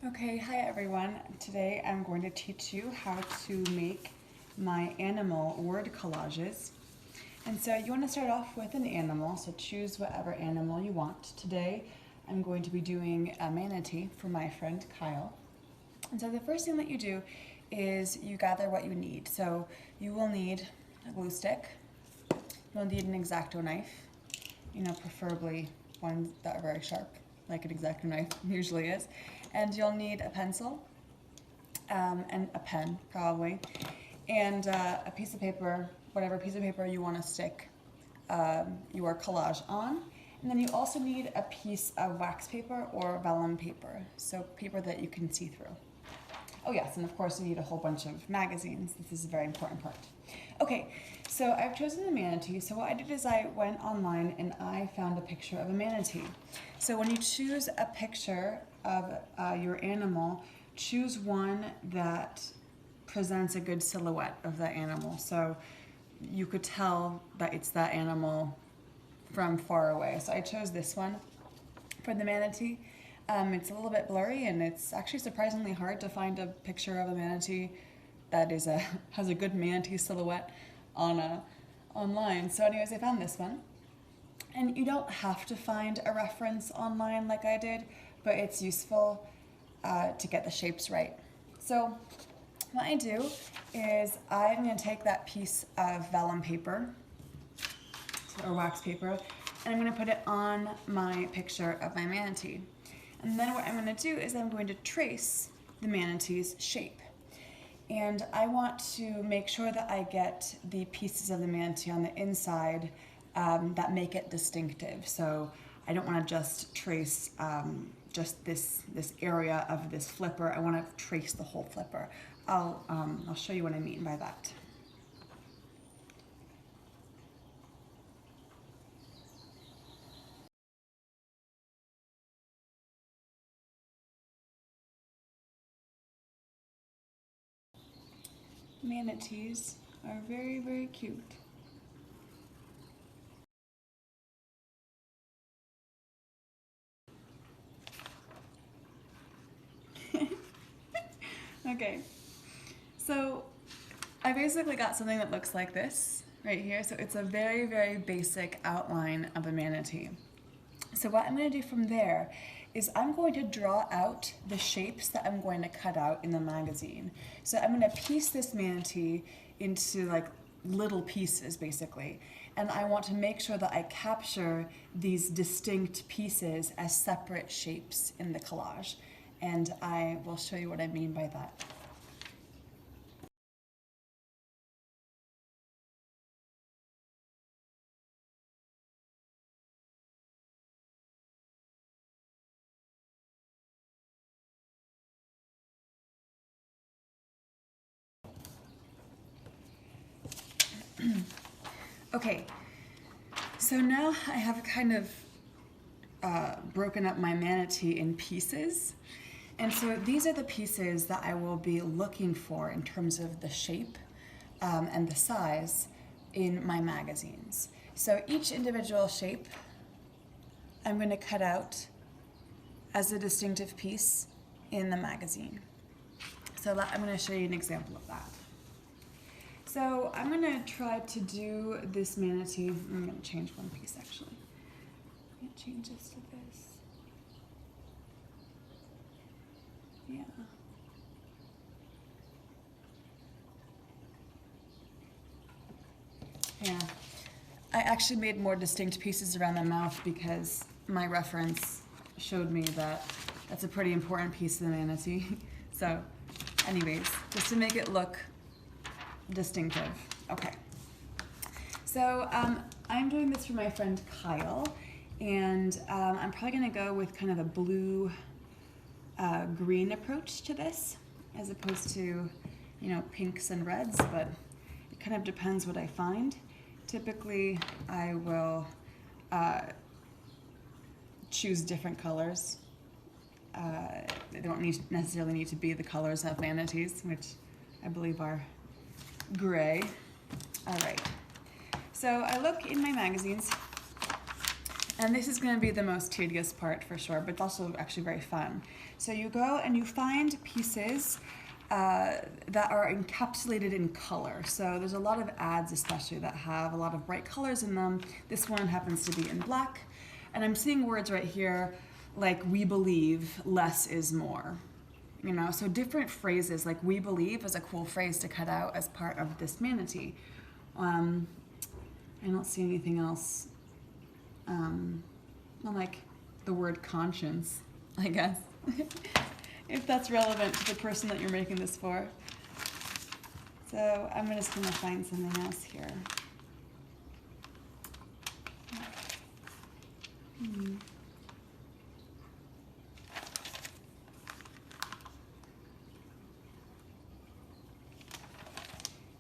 Okay, hi everyone. Today I'm going to teach you how to make my animal word collages. And so you want to start off with an animal, so choose whatever animal you want. Today I'm going to be doing a manatee for my friend Kyle. And so the first thing that you do is you gather what you need. So you will need a glue stick, you'll need an X-Acto knife, preferably ones that are very sharp, like an X-Acto knife usually is. And you'll need a pencil, and a pen probably, and a piece of paper, whatever piece of paper you want to stick your collage on. And then you also need a piece of wax paper or vellum paper, so paper that you can see through. Oh yes, and of course you need a whole bunch of magazines. This is a very important part. Okay, so I've chosen a manatee. So what I did is I went online and I found a picture of a manatee. So when you choose a picture of your animal, choose one that presents a good silhouette of that animal. So you could tell that it's that animal from far away. So I chose this one for the manatee. It's a little bit blurry, and it's actually surprisingly hard to find a picture of a manatee that has a good manatee silhouette online. So anyways, I found this one. And you don't have to find a reference online like I did, but it's useful to get the shapes right. So what I do is I'm going to take that piece of vellum paper or wax paper, and I'm going to put it on my picture of my manatee. And then what I'm going to do is I'm going to trace the manatee's shape. And I want to make sure that I get the pieces of the manatee on the inside that make it distinctive. So I don't want to just trace just this area of this flipper. I want to trace the whole flipper. I'll show you what I mean by that. Manatees are very, very cute. Okay, so I basically got something that looks like this right here. So it's a very, very basic outline of a manatee. So what I'm going to do from there is I'm going to draw out the shapes that I'm going to cut out in the magazine. So I'm going to piece this manatee into like little pieces basically. And I want to make sure that I capture these distinct pieces as separate shapes in the collage. And I will show you what I mean by that. Okay, so now I have kind of broken up my manatee in pieces. And so these are the pieces that I will be looking for in terms of the shape and the size in my magazines. So each individual shape I'm going to cut out as a distinctive piece in the magazine. So I'm going to show you an example of that. So I'm going to try to do this manatee. I'm going to change one piece actually. I'm going to change this to this. Yeah. Yeah. I actually made more distinct pieces around the mouth because my reference showed me that that's a pretty important piece of the manatee. So anyways, just to make it look distinctive. Okay. So I'm doing this for my friend Kyle, and I'm probably going to go with kind of a blue green approach to this as opposed to pinks and reds, but it kind of depends what I find. Typically I will choose different colors. They don't necessarily need to be the colors of manatees, which I believe are gray. All right, so I look in my magazines And this is going to be the most tedious part for sure, but it's also actually very fun. So you go and you find pieces that are encapsulated in color. So there's a lot of ads especially that have a lot of bright colors in them. This one happens to be in black. And I'm seeing words right here like we believe less is more. You know, so different phrases like we believe is a cool phrase to cut out as part of this manatee. I don't see anything else. Well, like the word conscience, I guess, if that's relevant to the person that you're making this for. So I'm just going to find something else here.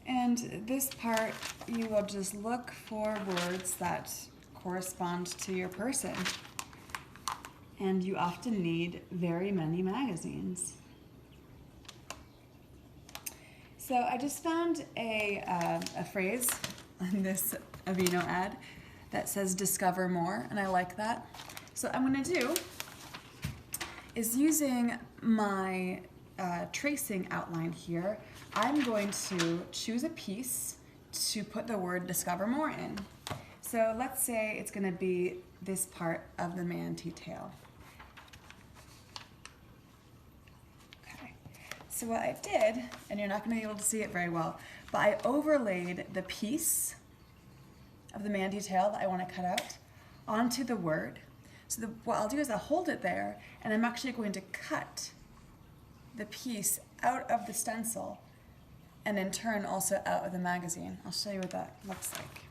And this part, you will just look for words that correspond to your person. And you often need very many magazines. So I just found a phrase in this Aveeno ad that says discover more, and I like that. So what I'm gonna do is using my tracing outline here, I'm going to choose a piece to put the word discover more in. So let's say it's going to be this part of the manatee tail. Okay, so what I did, and you're not going to be able to see it very well, but I overlaid the piece of the manatee tail that I want to cut out onto the word. So what I'll do is I'll hold it there, and I'm actually going to cut the piece out of the stencil and in turn also out of the magazine. I'll show you what that looks like.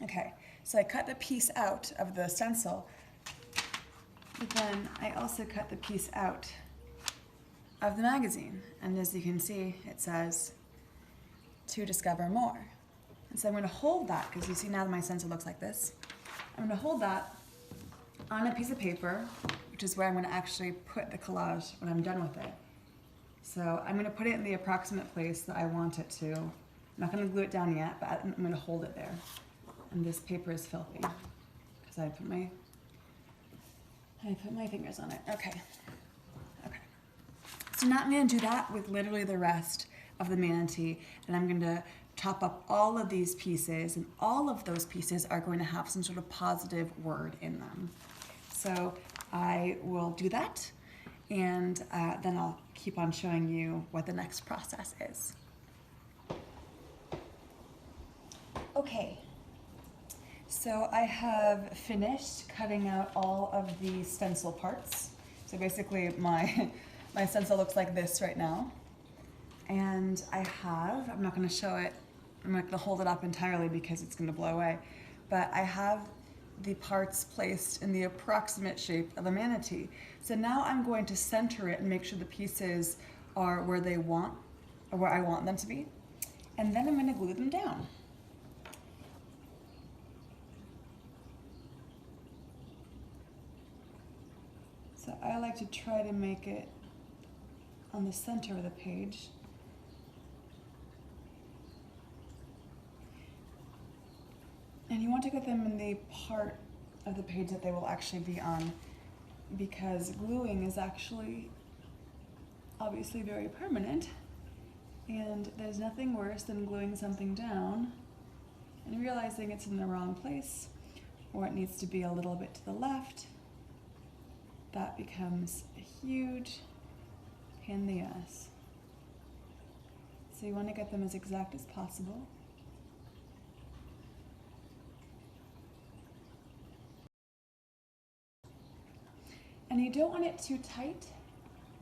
Okay, so I cut the piece out of the stencil, but then I also cut the piece out of the magazine. And as you can see, it says, to discover more. And so I'm gonna hold that, because you see now that my stencil looks like this. I'm gonna hold that on a piece of paper, which is where I'm gonna actually put the collage when I'm done with it. So I'm gonna put it in the approximate place that I want it to. I'm not gonna glue it down yet, but I'm gonna hold it there. And this paper is filthy, because I put my fingers on it. Okay. So now I'm going to do that with literally the rest of the manatee, and I'm going to top up all of these pieces, and all of those pieces are going to have some sort of positive word in them. So I will do that, and then I'll keep on showing you what the next process is. Okay. So I have finished cutting out all of the stencil parts. So basically my stencil looks like this right now. And I'm not going to show it, I'm not going to hold it up entirely because it's going to blow away, but I have the parts placed in the approximate shape of a manatee. So now I'm going to center it and make sure the pieces are where I want them to be. And then I'm going to glue them down. So I like to try to make it on the center of the page. And you want to get them in the part of the page that they will actually be on, because gluing is actually obviously very permanent, and there's nothing worse than gluing something down and realizing it's in the wrong place, or it needs to be a little bit to the left. That becomes a huge pain in the ass. So you want to get them as exact as possible. And you don't want it too tight.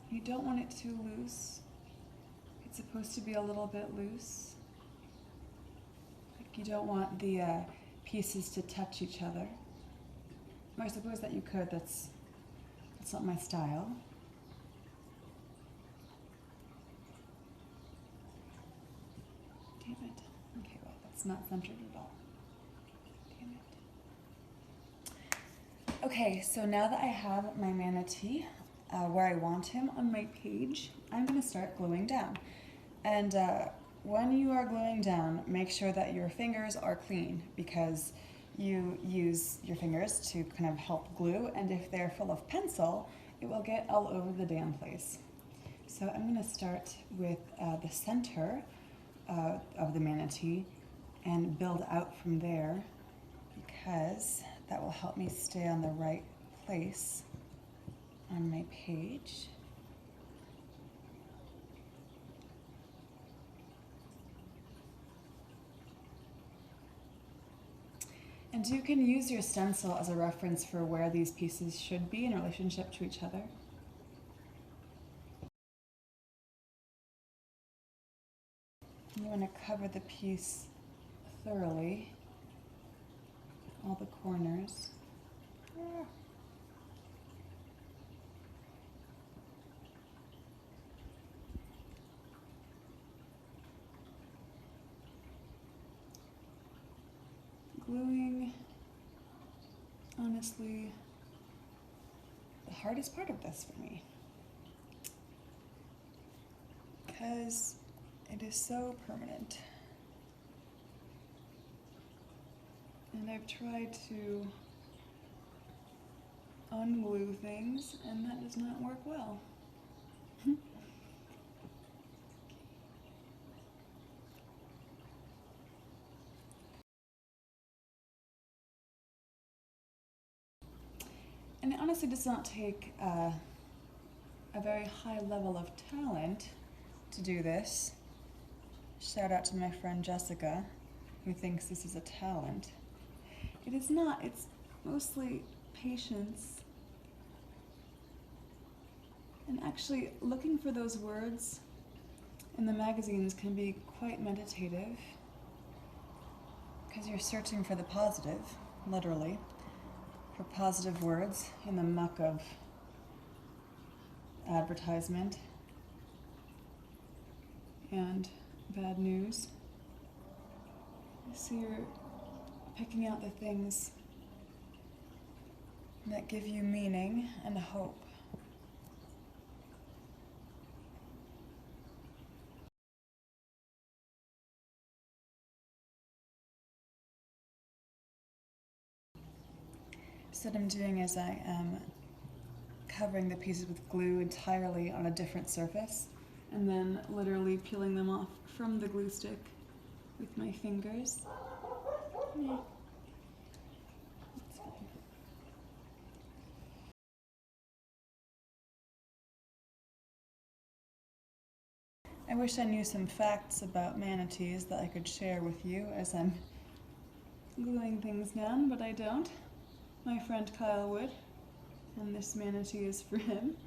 You don't want it too loose. It's supposed to be a little bit loose. Like you don't want the pieces to touch each other. Or I suppose that you could, that's not my style. Damn it. Okay, well, It's not centered at all. Damn it. Okay, so now that I have my manatee where I want him on my page, I'm going to start gluing down. And when you are gluing down, make sure that your fingers are clean, because you use your fingers to kind of help glue, and if they're full of pencil, it will get all over the damn place. So I'm going to start with the center of the manatee and build out from there, because that will help me stay on the right place on my page. And you can use your stencil as a reference for where these pieces should be in relationship to each other. You want to cover the piece thoroughly, all the corners. Gluing, honestly, the hardest part of this for me, because it is so permanent. And I've tried to unglue things, and that does not work well. And it honestly does not take a very high level of talent to do this. Shout out to my friend Jessica, who thinks this is a talent. It is not, it's mostly patience. And actually, looking for those words in the magazines can be quite meditative, because you're searching for the positive, literally, for positive words in the muck of advertisement and bad news. So you're picking out the things that give you meaning and hope. So what I'm doing is I am covering the pieces with glue entirely on a different surface, and then literally peeling them off from the glue stick with my fingers. Yeah. That's fine. I wish I knew some facts about manatees that I could share with you as I'm gluing things down, but I don't. My friend Kyle would, and this manatee is for him.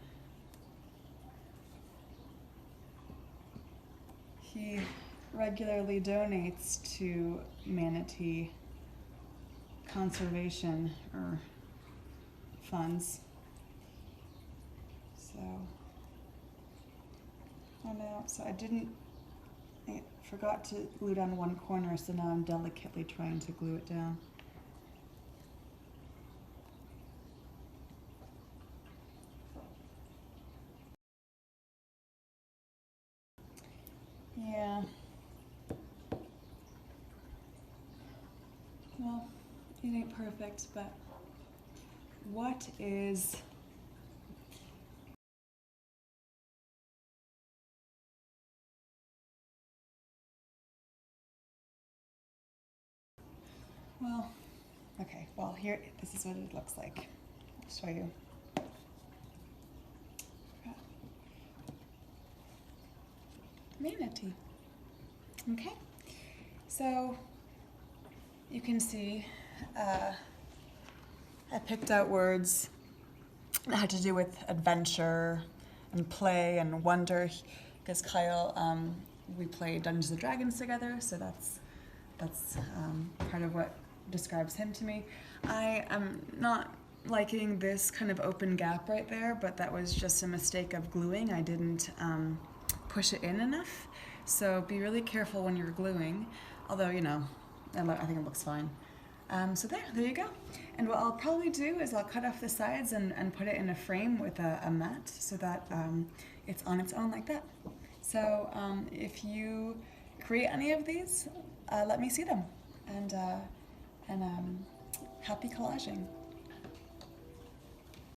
He regularly donates to manatee conservation or funds. So, oh no, so I forgot to glue down one corner, so now I'm delicately trying to glue it down. Yeah. Well, it ain't perfect, but what is well, okay, well here, this is what it looks like. I'll show you. Manatee. Okay, so you can see I picked out words that had to do with adventure and play and wonder, because Kyle, we play Dungeons and Dragons together, so that's part of what describes him to me. I am not liking this kind of open gap right there, but that was just a mistake of gluing. I didn't push it in enough. So be really careful when you're gluing, although, you know, I think it looks fine. So there you go. And what I'll probably do is I'll cut off the sides and put it in a frame with a mat so that it's on its own like that. So if you create any of these, let me see them. And happy collaging.